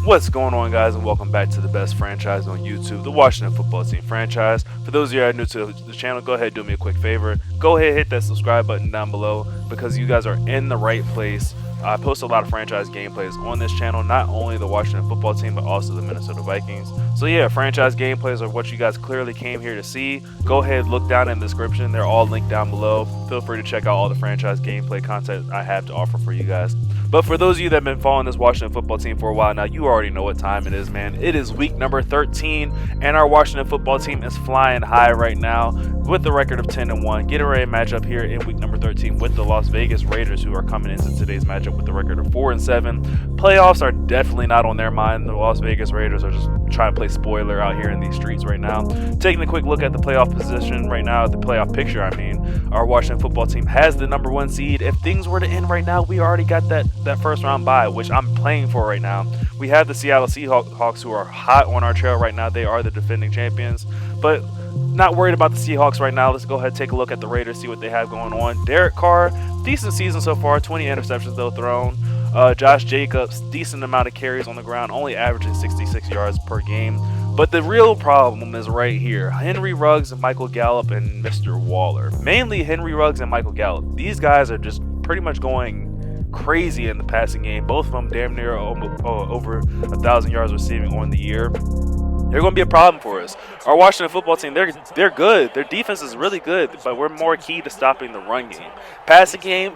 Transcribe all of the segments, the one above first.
What's going on, guys, and welcome back to the best franchise on YouTube, the Washington Football Team franchise. For those of you that are new to the channel, go ahead and do me a quick favor. Go ahead and hit that subscribe button down below because you guys are in the right place. I post a lot of franchise gameplays on this channel, not only the Washington Football Team, but also the Minnesota Vikings. So yeah, franchise gameplays are what you guys clearly came here to see. Go ahead, look down in the description. They're all linked down below. Feel free to check out all the franchise gameplay content I have to offer for you guys. But for those of you that have been following this Washington Football Team for a while now, you already know what time it is, man. It is week number 13, and our Washington Football Team is flying high right now with the record of 10-1. Getting ready to match up here in week number 13 with the Las Vegas Raiders, who are coming into today's matchup with the record of 4-7. Playoffs are definitely not on their mind. The Las Vegas Raiders are just trying to play spoiler out here in these streets right now. Taking a quick look at the playoff position right now, the playoff picture, our Washington Football Team has the number 1 seed. If things were to end right now, we already got that first round bye, which I'm playing for right now. We have the Seattle Seahawks, who are hot on our trail right now. They are the defending champions, but not worried about the Seahawks right now. Let's go ahead and take a look at the Raiders, see what they have going on. Derek Carr, decent season so far, 20 interceptions though thrown. Josh Jacobs, decent amount of carries on the ground, only averaging 66 yards per game. But the real problem is right here. Henry Ruggs and Michael Gallup and Mr. Waller. Mainly Henry Ruggs and Michael Gallup. These guys are just pretty much going crazy in the passing game. Both of them damn near over 1,000 yards receiving on the year. They're going to be a problem for us. Our Washington Football Team, they're good. Their defense is really good, but we're more key to stopping the run game. Passing game,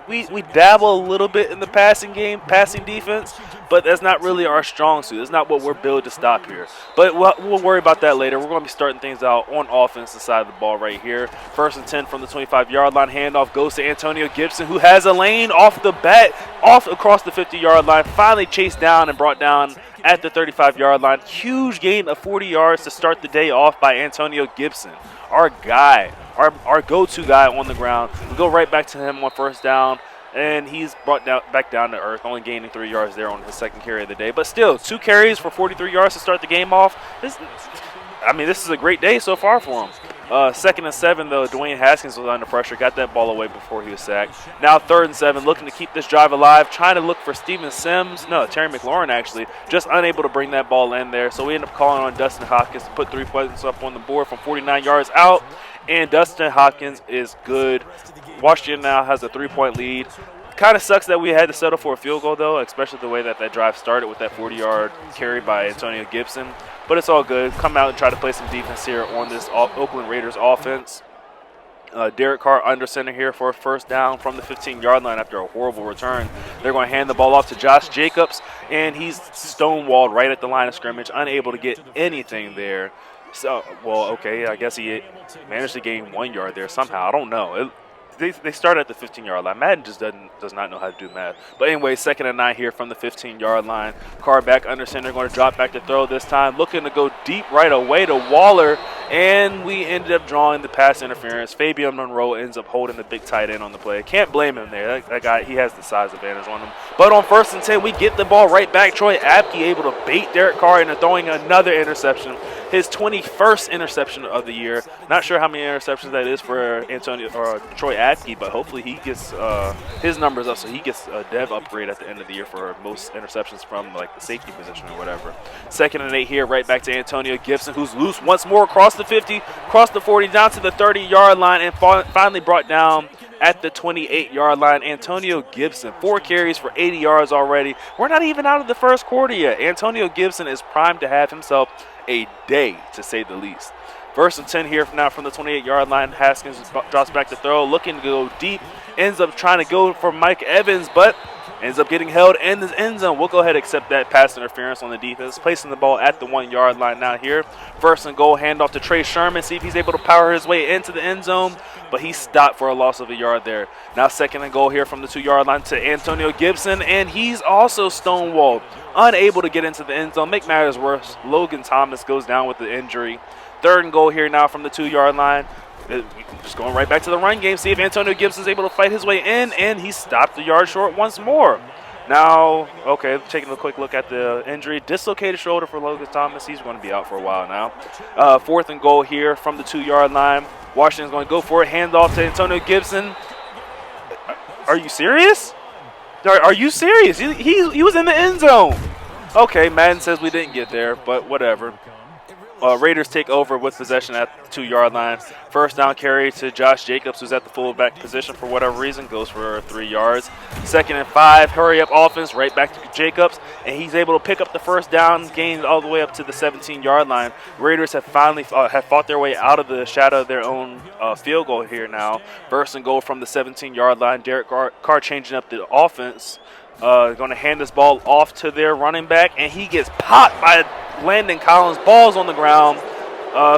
we dabble a little bit in the passing defense, but that's not really our strong suit. That's not what we're built to stop here. But we'll worry about that later. We're going to be starting things out on offensive side of the ball right here. 1st and 10 from the 25-yard line. Handoff goes to Antonio Gibson, who has a lane off the bat, off across the 50-yard line. Finally chased down and brought down at the 35-yard line. Huge gain of 40 yards to start the day off by Antonio Gibson, our guy, our go-to guy on the ground. We go right back to him on 1st down, and he's brought back down to earth, only gaining 3 yards there on his 2nd carry of the day. But still, 2 carries for 43 yards to start the game off. This is a great day so far for him. 2nd and 7, though, Dwayne Haskins was under pressure, got that ball away before he was sacked. Now 3rd and 7, looking to keep this drive alive, trying to look for Terry McLaurin actually, just unable to bring that ball in there. So we end up calling on Dustin Hopkins to put 3 points up on the board from 49 yards out, and Dustin Hopkins is good. Washington now has a 3-point lead. Kind of sucks that we had to settle for a field goal, though, especially the way that drive started with that 40-yard carry by Antonio Gibson. But it's all good. Come out and try to play some defense here on this Oakland Raiders offense. Derek Carr under center here for a 1st down from the 15-yard line after a horrible return. They're going to hand the ball off to Josh Jacobs, and he's stonewalled right at the line of scrimmage, unable to get anything there. So, well, okay, I guess he managed to gain 1 yard there somehow. I don't know. They start at the 15-yard line. Madden just does not know how to do math. But anyway, 2nd and 9 here from the 15-yard line. Carr back under center, going to drop back to throw this time. Looking to go deep right away to Waller, and we ended up drawing the pass interference. Fabian Monroe ends up holding the big tight end on the play. Can't blame him there. That guy, he has the size advantage on him. But on 1st and 10, we get the ball right back. Troy Apke able to bait Derek Carr into throwing another interception. His 21st interception of the year. Not sure how many interceptions that is for Troy Apke, but hopefully he gets his numbers up so he gets a dev upgrade at the end of the year for most interceptions from like the safety position or whatever. 2nd and 8 here, right back to Antonio Gibson, who's loose once more across the 50, across the 40, down to the 30-yard line, and finally brought down at the 28-yard line. Antonio Gibson, 4 carries for 80 yards already. We're not even out of the 1st quarter yet. Antonio Gibson is primed to have himself a day, to say the least. 1st and 10 here now from the 28-yard line. Haskins drops back to throw, looking to go deep. Ends up trying to go for Mike Evans, but ends up getting held in the end zone. We'll go ahead and accept that pass interference on the defense. Placing the ball at the 1-yard line now here. 1st and goal, handoff to Trey Sherman. See if he's able to power his way into the end zone, but he stopped for a loss of a yard there. Now 2nd and goal here from the 2-yard line to Antonio Gibson, and he's also stonewalled, unable to get into the end zone. Make matters worse, Logan Thomas goes down with the injury. 3rd and goal here now from the 2-yard line. Just going right back to the run game. See if Antonio Gibson's able to fight his way in, and he stopped the yard short once more. Now, okay, taking a quick look at the injury. Dislocated shoulder for Logan Thomas. He's going to be out for a while now. 4th and goal here from the 2-yard line. Washington's going to go for it. Handoff to Antonio Gibson. Are you serious? Are you serious? He was in the end zone. Okay, Madden says we didn't get there, but whatever. Raiders take over with possession at the 2-yard line. First down carry to Josh Jacobs, who's at the fullback position for whatever reason, goes for 3 yards. 2nd and 5, hurry up offense, right back to Jacobs, and he's able to pick up the first down, gained all the way up to the 17-yard line. Raiders have finally have fought their way out of the shadow of their own field goal here now. 1st and goal from the 17-yard line. Derek Carr changing up the offense. Going to hand this ball off to their running back, and he gets popped by Landon Collins. Ball's on the ground.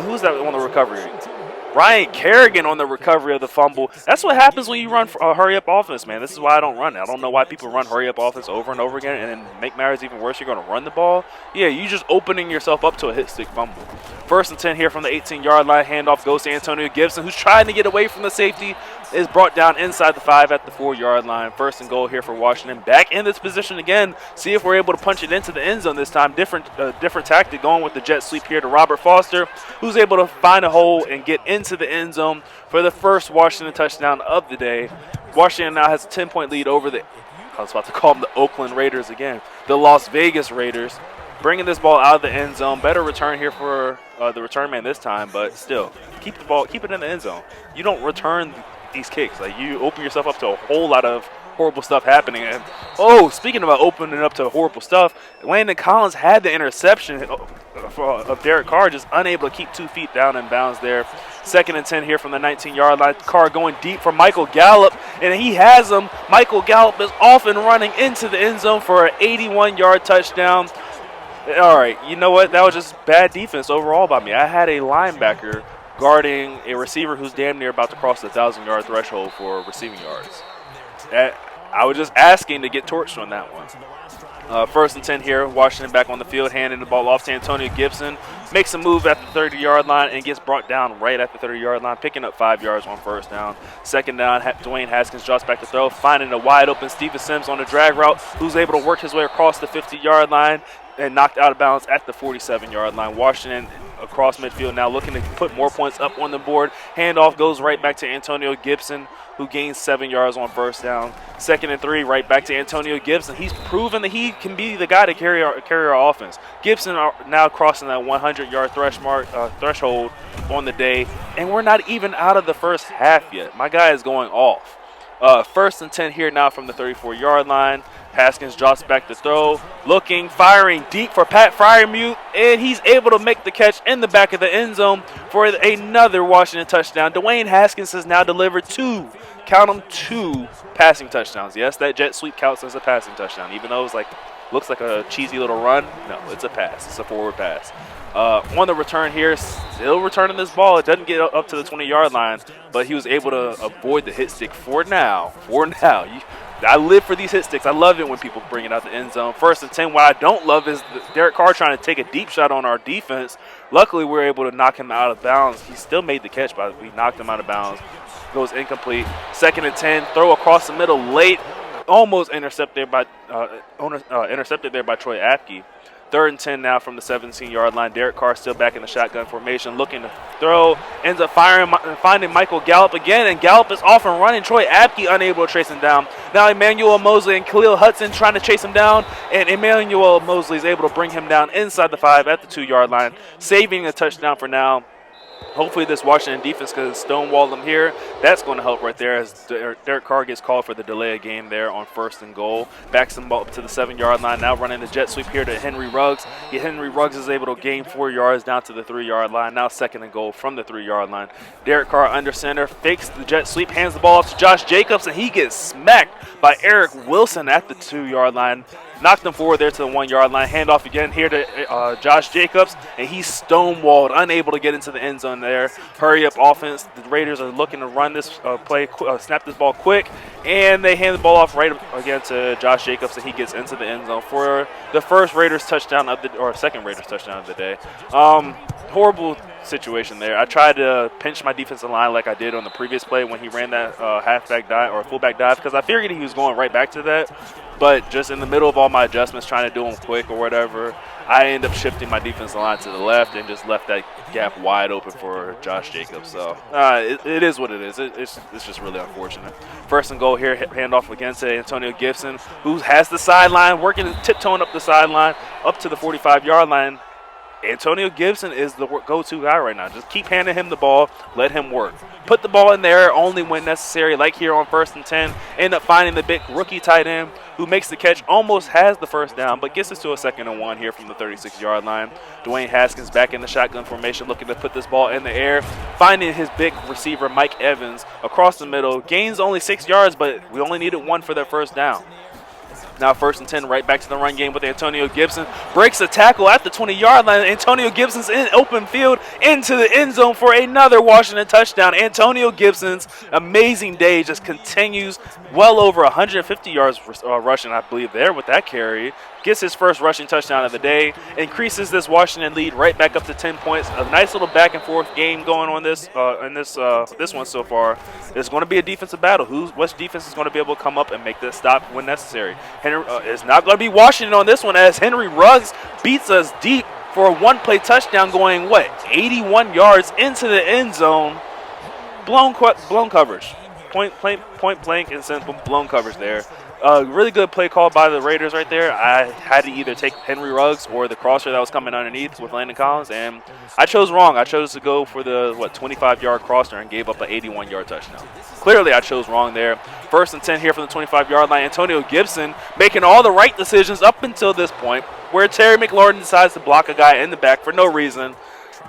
Who's that on the recovery? Ryan Kerrigan on the recovery of the fumble. That's what happens when you run hurry-up offense, man. This is why I don't run it. I don't know why people run hurry-up offense over and over again, and then make matters even worse, you're going to run the ball. Yeah, you're just opening yourself up to a hit-stick fumble. 1st and 10 here from the 18-yard line. Handoff goes to Antonio Gibson, who's trying to get away from the safety. Is brought down inside the 5 at the 4-yard line. 1st and goal here for Washington. Back in this position again. See if we're able to punch it into the end zone this time. Different tactic, going with the jet sweep here to Robert Foster, who's able to find a hole and get into the end zone for the first Washington touchdown of the day. Washington now has a 10-point lead over I was about to call them the Oakland Raiders again, the Las Vegas Raiders. Bringing this ball out of the end zone. Better return here for the return man this time, but still, keep it in the end zone. You don't return these kicks. Like, you open yourself up to a whole lot of horrible stuff happening. And speaking about opening up to horrible stuff, Landon Collins had the interception of Derek Carr, just unable to keep 2 feet down in bounds there. 2nd and 10 here from the 19-yard line. Carr going deep for Michael Gallup, and he has him. Michael Gallup is off and running into the end zone for an 81-yard touchdown. All right, you know what? That was just bad defense overall by me. I had a linebacker guarding a receiver who's damn near about to cross the 1,000-yard threshold for receiving yards. I was just asking to get torched on that one. 1st and 10 here. Washington back on the field, handing the ball off to Antonio Gibson. Makes a move at the 30-yard line and gets brought down right at the 30-yard line, picking up 5 yards on 1st down. 2nd down, Dwayne Haskins drops back to throw, finding a wide-open Steven Sims on the drag route, who's able to work his way across the 50-yard line and knocked out of bounds at the 47-yard line. Washington across midfield now looking to put more points up on the board. Handoff goes right back to Antonio Gibson, who gains 7 yards on 1st down. 2nd and 3, right back to Antonio Gibson. He's proven that he can be the guy to carry our offense. Gibson now crossing that 100-yard threshold on the day, and we're not even out of the first half yet. My guy is going off. 1st and 10 here now from the 34-yard line. Haskins drops back to throw, looking, firing deep for Pat Freiermuth, and he's able to make the catch in the back of the end zone for another Washington touchdown. Dwayne Haskins has now delivered 2 passing touchdowns. Yes, that jet sweep counts as a passing touchdown, even though it's looks like a cheesy little run. No, it's a pass. It's a forward pass. On the return here, still returning this ball. It doesn't get up to the 20-yard line, but he was able to avoid the hit stick for now. I live for these hit sticks. I love it when people bring it out the end zone. 1st and 10. What I don't love is Derek Carr trying to take a deep shot on our defense. Luckily, we were able to knock him out of bounds. He still made the catch, but we knocked him out of bounds. Goes incomplete. 2nd and 10. Throw across the middle late. Almost intercepted there by Troy Apke. 3rd and 10 now from the 17-yard line. Derek Carr still back in the shotgun formation, looking to throw. Ends up finding Michael Gallup again, and Gallup is off and running. Troy Apke unable to chase him down. Now Emmanuel Mosley and Khalil Hudson trying to chase him down, and Emmanuel Mosley is able to bring him down inside the 5 at the 2-yard line, saving a touchdown for now. Hopefully this Washington defense can stonewall them here. That's going to help right there as Derek Carr gets called for the delay of game there on 1st and goal. Backs them up to the 7-yard line. Now running the jet sweep here to Henry Ruggs. Henry Ruggs is able to gain 4 yards down to the 3-yard line. Now 2nd and goal from the 3-yard line. Derek Carr under center, fakes the jet sweep, hands the ball off to Josh Jacobs, and he gets smacked by Eric Wilson at the 2-yard line. Knocked him forward there to the 1-yard line. Handoff again here to Josh Jacobs, and he's stonewalled, unable to get into the end zone there. Hurry up offense. The Raiders are looking to run this play, snap this ball quick, and they hand the ball off right again to Josh Jacobs, and he gets into the end zone for the first Raiders touchdown of the, or second Raiders touchdown of the day. horrible situation there. I tried to pinch my defensive line like I did on the previous play when he ran that halfback dive or fullback dive, because I figured he was going right back to that. But just in the middle of all my adjustments, trying to do them quick or whatever, I ended up shifting my defensive line to the left and just left that gap wide open for Josh Jacobs. So it is what it is. It's just really unfortunate. First and goal here, handoff again to Antonio Gibson, who has the sideline, working, tiptoeing up the sideline, up to the 45-yard line. Antonio Gibson is the go-to guy right now. Just keep handing him the ball, let him work. Put the ball in there only when necessary, like here on 1st and 10. End up finding the big rookie tight end who makes the catch, almost has the first down, but gets us to a 2nd and 1 here from the 36-yard line. Dwayne Haskins back in the shotgun formation, looking to put this ball in the air, finding his big receiver Mike Evans across the middle. Gains only 6 yards, but we only needed 1 for that first down. Now 1st and 10, right back to the run game with Antonio Gibson. Breaks a tackle at the 20-yard line. Antonio Gibson's in open field into the end zone for another Washington touchdown. Antonio Gibson's amazing day just continues, well over 150 yards rushing, I believe, there with that carry. Gets his first rushing touchdown of the day, increases this Washington lead right back up to 10 points. A nice little back and forth game going on this one so far. It's going to be a defensive battle. Which defense is going to be able to come up and make this stop when necessary? It's not going to be Washington on this one, as Henry Ruggs beats us deep for a one-play touchdown, going 81 yards into the end zone. Blown coverage. Point blank and simple, blown coverage there. Really good play call by the Raiders right there. I had to either take Henry Ruggs or the crosser that was coming underneath with Landon Collins, and I chose wrong. I chose to go for the 25-yard crosser and gave up an 81-yard touchdown. Clearly, I chose wrong there. 1st and 10 here from the 25-yard line. Antonio Gibson making all the right decisions up until this point, where Terry McLaurin decides to block a guy in the back for no reason.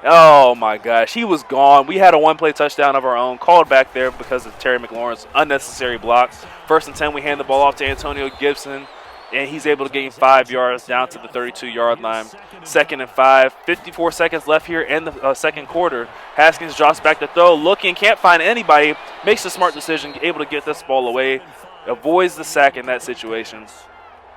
Oh, my gosh. He was gone. We had a one-play touchdown of our own called back there because of Terry McLaurin's unnecessary block. 1st and 10, we hand the ball off to Antonio Gibson, and he's able to gain 5 yards down to the 32-yard line. 2nd and 5, 54 seconds left here in the second quarter. Haskins drops back to throw, looking, can't find anybody, makes a smart decision, able to get this ball away, avoids the sack in that situation.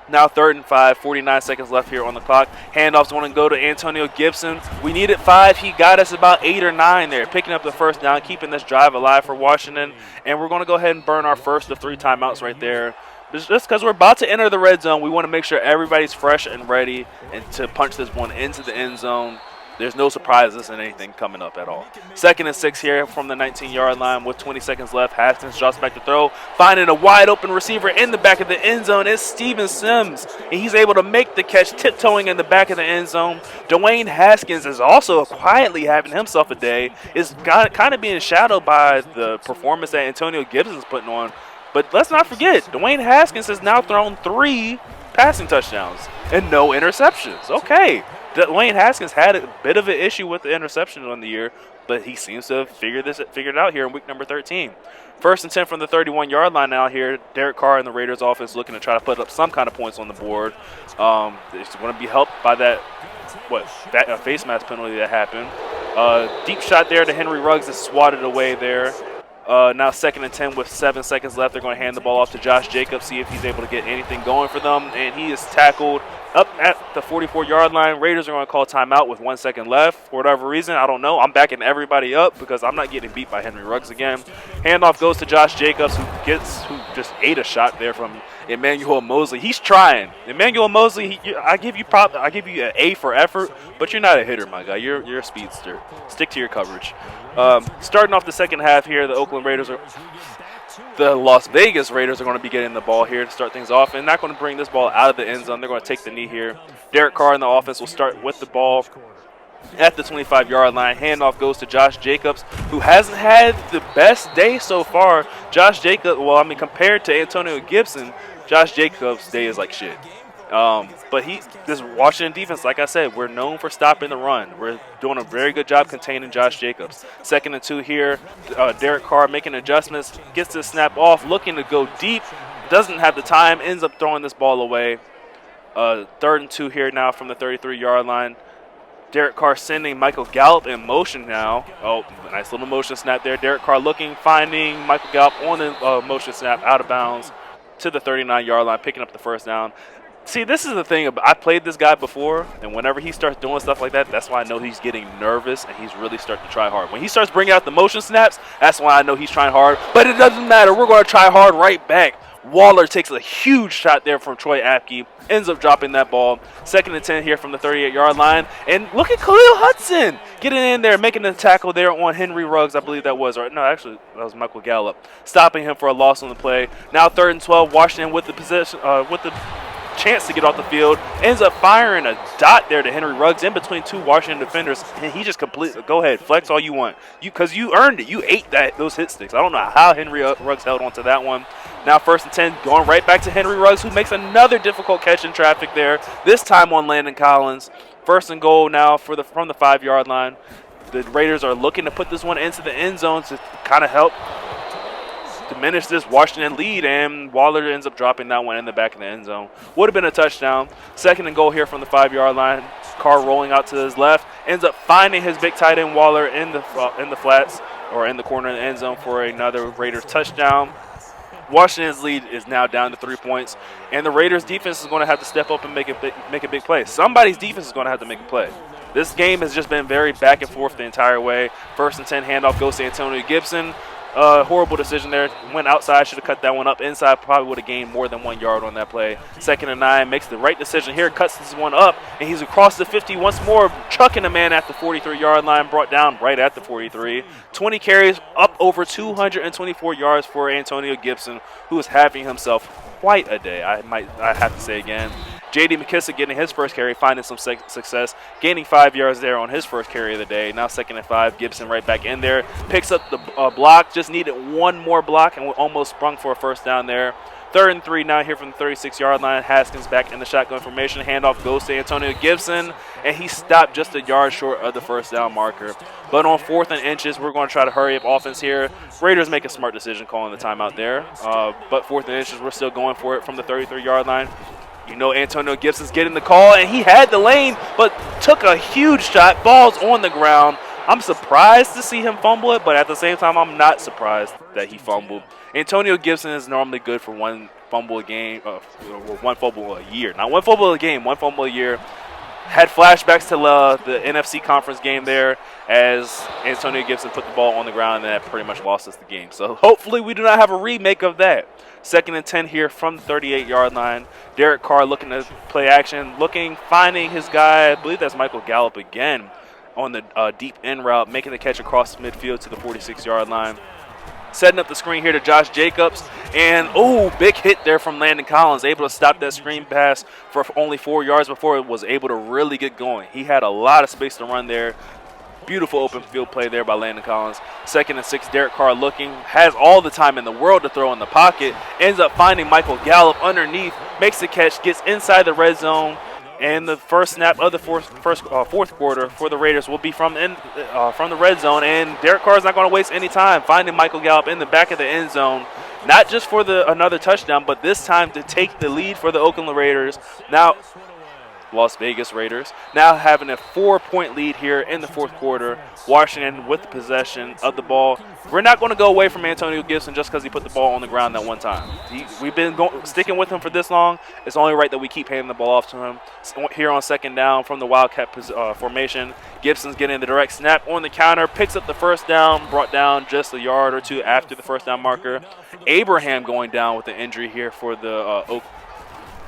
Now 3rd and 5, 49 seconds left here on the clock. Handoff's going to go to Antonio Gibson. We needed 5. He got us about 8 or 9 there, picking up the first down, keeping this drive alive for Washington. And we're going to go ahead and burn our first of 3 timeouts right there. Just because we're about to enter the red zone, we want to make sure everybody's fresh and ready and to punch this one into the end zone. There's no surprises in anything coming up at all. 2nd and 6 here from the 19-yard line with 20 seconds left. Haskins drops back to throw, finding a wide-open receiver in the back of the end zone. It's Steven Sims, and he's able to make the catch, tiptoeing in the back of the end zone. Dwayne Haskins is also quietly having himself a day. Is kind of being shadowed by the performance that Antonio Gibson's putting on. But let's not forget, Dwayne Haskins has now thrown 3 passing touchdowns and no interceptions. Okay. Dwayne Haskins had a bit of an issue with the interception on the year, but he seems to have figured it out here in week number 13. 1st and 10 from the 31-yard line now here. Derek Carr and the Raiders offense looking to try to put up some kind of points on the board. It's going to be helped by that face mask penalty that happened. Deep shot there to Henry Ruggs is swatted away there. Now 2nd and 10 with 7 seconds left. They're going to hand the ball off to Josh Jacobs, see if he's able to get anything going for them. And he is tackled up at the 44-yard line. Raiders are going to call timeout with 1 second left. For whatever reason, I don't know. I'm backing everybody up because I'm not getting beat by Henry Ruggs again. Handoff goes to Josh Jacobs, who just ate a shot there from Emmanuel Mosley. He's trying. Emmanuel Mosley, I give you an A for effort, but you're not a hitter, my guy. You're a speedster. Stick to your coverage. Starting off the second half here, the Las Vegas Raiders are going to be getting the ball here to start things off, and not going to bring this ball out of the end zone. They're going to take the knee here. Derek Carr and the offense will start with the ball at the 25-yard line. Handoff goes to Josh Jacobs, who hasn't had the best day so far. Compared to Antonio Gibson, Josh Jacobs' day is like shit. But this Washington defense, like I said, we're known for stopping the run. We're doing a very good job containing Josh Jacobs. 2nd and 2 here. Derek Carr making adjustments, gets the snap off, looking to go deep. Doesn't have the time, ends up throwing this ball away. 3rd and 2 here now from the 33-yard line. Derek Carr sending Michael Gallup in motion now. Oh, nice little motion snap there. Derek Carr looking, finding Michael Gallup on the motion snap out of bounds to the 39-yard line, picking up the first down. See, this is the thing. I played this guy before, and whenever he starts doing stuff like that, that's why I know he's getting nervous and he's really starting to try hard. When he starts bringing out the motion snaps, that's why I know he's trying hard. But it doesn't matter. We're going to try hard right back. Waller takes a huge shot there from Troy Apke, ends up dropping that ball. 2nd and 10 here from the 38-yard line. And look at Khalil Hudson getting in there, making the tackle there on Henry Ruggs, I believe that was. Or no, actually, that was Michael Gallup, stopping him for a loss on the play. Now 3rd and 12, Washington with the possession, with the chance to get off the field, ends up firing a dot there to Henry Ruggs in between 2 Washington defenders, and he just completely, go ahead, flex all you want, because you earned it. You ate those hit sticks. I don't know how Henry Ruggs held on to that one. Now 1st and 10, going right back to Henry Ruggs, who makes another difficult catch in traffic there, this time on Landon Collins. 1st and goal now from the 5-yard line. The Raiders are looking to put this one into the end zone to kind of help diminish this Washington lead, and Waller ends up dropping that one in the back of the end zone. Would have been a touchdown. 2nd and goal here from the 5-yard line. Carr rolling out to his left, ends up finding his big tight end Waller in the flats, or in the corner of the end zone for another Raiders touchdown. Washington's lead is now down to 3 points, and the Raiders defense is going to have to step up and make a big play. Somebody's defense is going to have to make a play. This game has just been very back and forth the entire way. 1st and 10, handoff goes to Antonio Gibson. Horrible decision there. Went outside, should have cut that one up. Inside, probably would have gained more than 1 yard on that play. 2nd and 9, makes the right decision here, cuts this one up, and he's across the 50 once more, chucking a man at the 43-yard line, brought down right at the 43. 20 carries, up over 224 yards for Antonio Gibson, who is having himself quite a day, I have to say again. J.D. McKissick getting his first carry, finding some success, gaining 5 yards there on his first carry of the day. Now 2nd and 5, Gibson right back in there, picks up the block, just needed one more block and almost sprung for a first down there. 3rd and 3 now here from the 36-yard line. Haskins back in the shotgun formation. Handoff goes to Antonio Gibson, and he stopped just a yard short of the first down marker. But on 4th and inches, we're going to try to hurry up offense here. Raiders make a smart decision calling the timeout there. But 4th and inches, we're still going for it from the 33-yard line. You know Antonio Gibson's getting the call, and he had the lane, but took a huge shot. Ball's on the ground. I'm surprised to see him fumble it, but at the same time, I'm not surprised that he fumbled. Antonio Gibson is normally good for 1 fumble a game, or 1 fumble a year. Not 1 fumble a game, 1 fumble a year. Had flashbacks to the NFC conference game there as Antonio Gibson put the ball on the ground, and that pretty much lost us the game. So hopefully we do not have a remake of that. 2nd and 10 here from the 38-yard line. Derek Carr looking to play action, finding his guy, I believe that's Michael Gallup again, on the deep end route, making the catch across midfield to the 46-yard line. Setting up the screen here to Josh Jacobs, and big hit there from Landon Collins, able to stop that screen pass for only 4 yards before it was able to really get going. He had a lot of space to run there. Beautiful open field play there by Landon Collins. 2nd and 6, Derek Carr looking, has all the time in the world to throw in the pocket, ends up finding Michael Gallup underneath, makes the catch, gets inside the red zone, and the first snap of the fourth quarter for the Raiders will be from the red zone, and Derek Carr is not going to waste any time finding Michael Gallup in the back of the end zone, not just for another touchdown, but this time to take the lead for the Oakland Raiders. Now, Las Vegas Raiders now having a 4-point lead here in the 4th quarter. Washington with the possession of the ball. We're not going to go away from Antonio Gibson just because he put the ball on the ground that one time. We've been sticking with him for this long. It's only right that we keep handing the ball off to him. Here on 2nd down from the Wildcat formation, Gibson's getting the direct snap on the counter, picks up the first down, brought down just a yard or two after the first down marker. Abraham going down with an injury here for the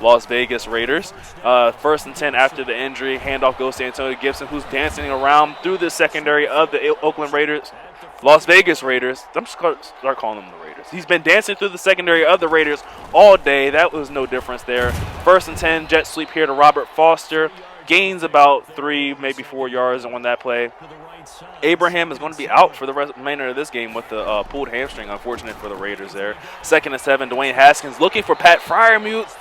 Las Vegas Raiders. 1st and 10 after the injury. Handoff goes to Antonio Gibson, who's dancing around through the secondary of the Oakland Raiders. Las Vegas Raiders. I'm just going to start calling them the Raiders. He's been dancing through the secondary of the Raiders all day. That was no difference there. 1st and 10, jet sweep here to Robert Foster. Gains about 3, maybe 4 yards on that play. Abraham is going to be out for the remainder of this game with the pulled hamstring. Unfortunate for the Raiders there. 2nd and 7, Dwayne Haskins looking for Pat Freiermuth.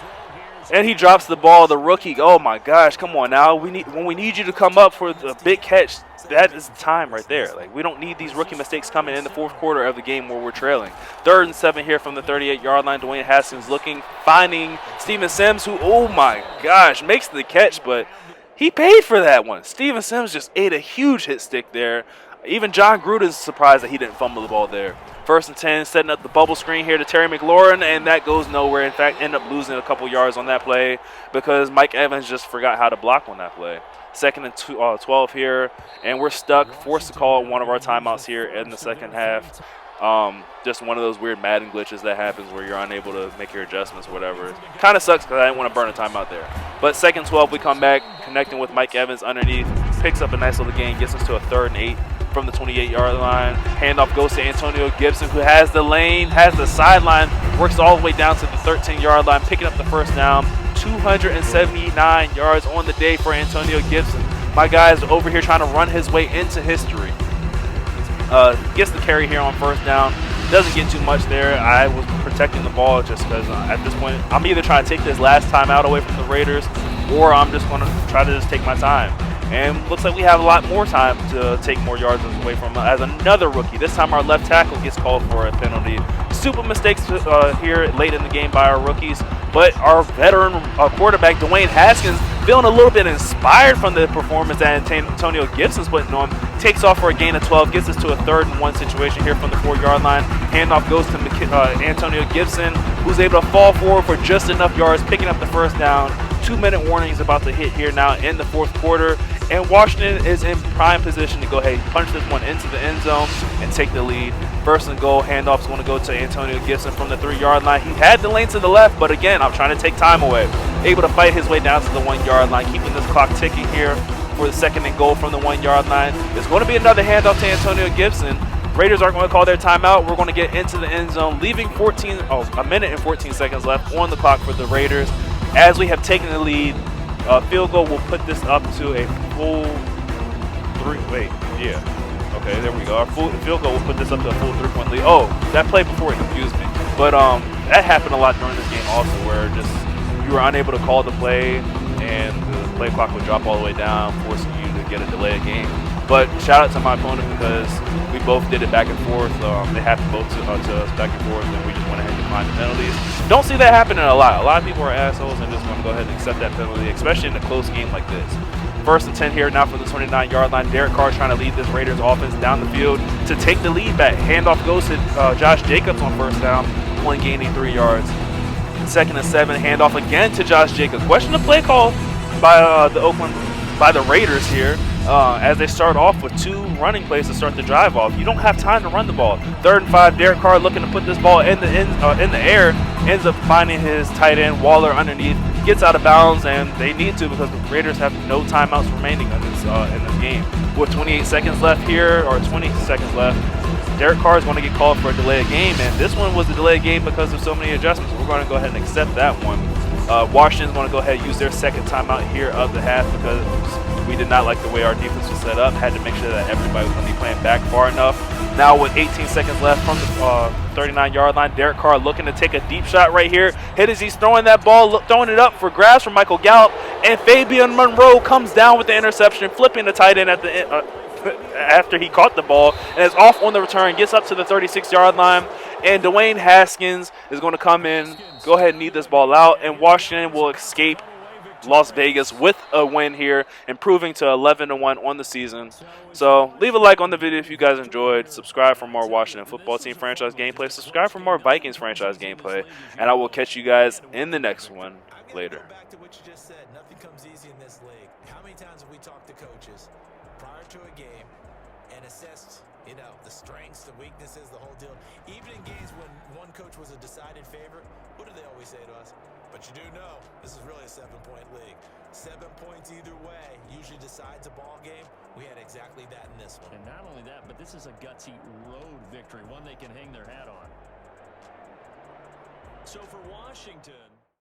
And he drops the ball. The rookie, oh my gosh, come on now. When we need you to come up for the big catch, that is the time right there. Like, we don't need these rookie mistakes coming in the 4th quarter of the game where we're trailing. 3rd and 7 here from the 38-yard line. Dwayne Haskins looking, finding Steven Sims, who, oh my gosh, makes the catch, but he paid for that one. Steven Sims just ate a huge hit stick there. Even John Gruden's surprised that he didn't fumble the ball there. 1st and 10, setting up the bubble screen here to Terry McLaurin, and that goes nowhere. In fact, end up losing a couple yards on that play because Mike Evans just forgot how to block on that play. 2nd and 12 here, and we're stuck, forced to call one of our timeouts here in the second half. Just one of those weird Madden glitches that happens where you're unable to make your adjustments or whatever. Kind of sucks because I didn't want to burn a timeout there. But 2nd and 12, we come back, connecting with Mike Evans underneath, picks up a nice little gain, gets us to a 3rd and 8 from the 28-yard line. Handoff goes to Antonio Gibson, who has the lane, has the sideline, works all the way down to the 13-yard line, picking up the 1st down. 279 yards on the day for Antonio Gibson. My guy's over here trying to run his way into history. Gets the carry here on 1st down. Doesn't get too much there. I was protecting the ball just because at this point, I'm either trying to take this last time out away from the Raiders, or I'm just going to try to just take my time. And looks like we have a lot more time to take more yards away from as another rookie. This time our left tackle gets called for a penalty. Stupid mistakes here late in the game by our rookies. But our veteran quarterback, Dwayne Haskins, feeling a little bit inspired from the performance that Antonio Gibson's putting on, takes off for a gain of 12, gets us to a 3rd and 1 situation here from the 4-yard line. Handoff goes to Antonio Gibson, who's able to fall forward for just enough yards, picking up the 1st down. 2-minute warning is about to hit here now in the 4th quarter. And Washington is in prime position to go ahead and punch this one into the end zone and take the lead. 1st and goal, handoff's going to go to Antonio Gibson from the 3-yard line. He had the lane to the left, but again, I'm trying to take time away. Able to fight his way down to the 1-yard line, keeping this clock ticking here for the 2nd and goal from the 1-yard line. There's going to be another handoff to Antonio Gibson. Raiders aren't going to call their timeout. We're going to get into the end zone, leaving a minute and 14 seconds left on the clock for the Raiders. As we have taken the lead, field goal will put this up to a full Okay, there we go. Our field goal will put this up to a full 3-point lead. Oh, that play before it confused me. But that happened a lot during this game also, where just you were unable to call the play and the play clock would drop all the way down, forcing you to get a delay of game. But shout out to my opponent because we both did it back and forth. They happened both to us back and forth, and we just went ahead and declined the penalties. Don't see that happening a lot. A lot of people are assholes and just want to go ahead and accept that penalty, especially in a close game like this. 1st and 10 here now from the 29-yard line. Derek Carr trying to lead this Raiders offense down the field to take the lead back. Handoff goes to Josh Jacobs on 1st down, only gaining 3 yards. 2nd and 7, handoff again to Josh Jacobs. Question the play call by the Raiders here. As they start off with 2 running plays to start the drive off. You don't have time to run the ball. 3rd and 5, Derek Carr looking to put this ball in the air, ends up finding his tight end Waller underneath, gets out of bounds, and they need to because the Raiders have no timeouts remaining in this game. With 28 seconds left here, or 20 seconds left, Derek Carr is going to get called for a delay of game, and this one was a delay of game because of so many adjustments. We're going to go ahead and accept that one. Washington's going to go ahead and use their 2nd timeout here of the half because we did not like the way our defense was set up. Had to make sure that everybody was going to be playing back far enough. Now with 18 seconds left from the 39-yard line, Derek Carr looking to take a deep shot right here. Hit as he's throwing that ball, throwing it up for grabs from Michael Gallup, and Fabian Monroe comes down with the interception, flipping the tight end at the end, after he caught the ball, and is off on the return, gets up to the 36-yard line, and Dwayne Haskins is going to come in, go ahead and knead this ball out, and Washington will escape Las Vegas with a win here, improving to 11-1 on the season. So leave a like on the video if you guys enjoyed. Subscribe for more Washington Football Team franchise gameplay. Subscribe for more Vikings franchise gameplay, and I will catch you guys in the next one later. Back to what you just said, nothing comes easy in this league. How many times have we talked to coaches prior to a game and assessed, the strengths, the weaknesses, the whole deal? Even in games when one coach was a decided favorite, what do they always say to us? But you do know this is really a 7-point league. 7 points either way usually decides a ball game. We had exactly that in this one. And not only that, but this is a gutsy road victory, one they can hang their hat on. So for Washington.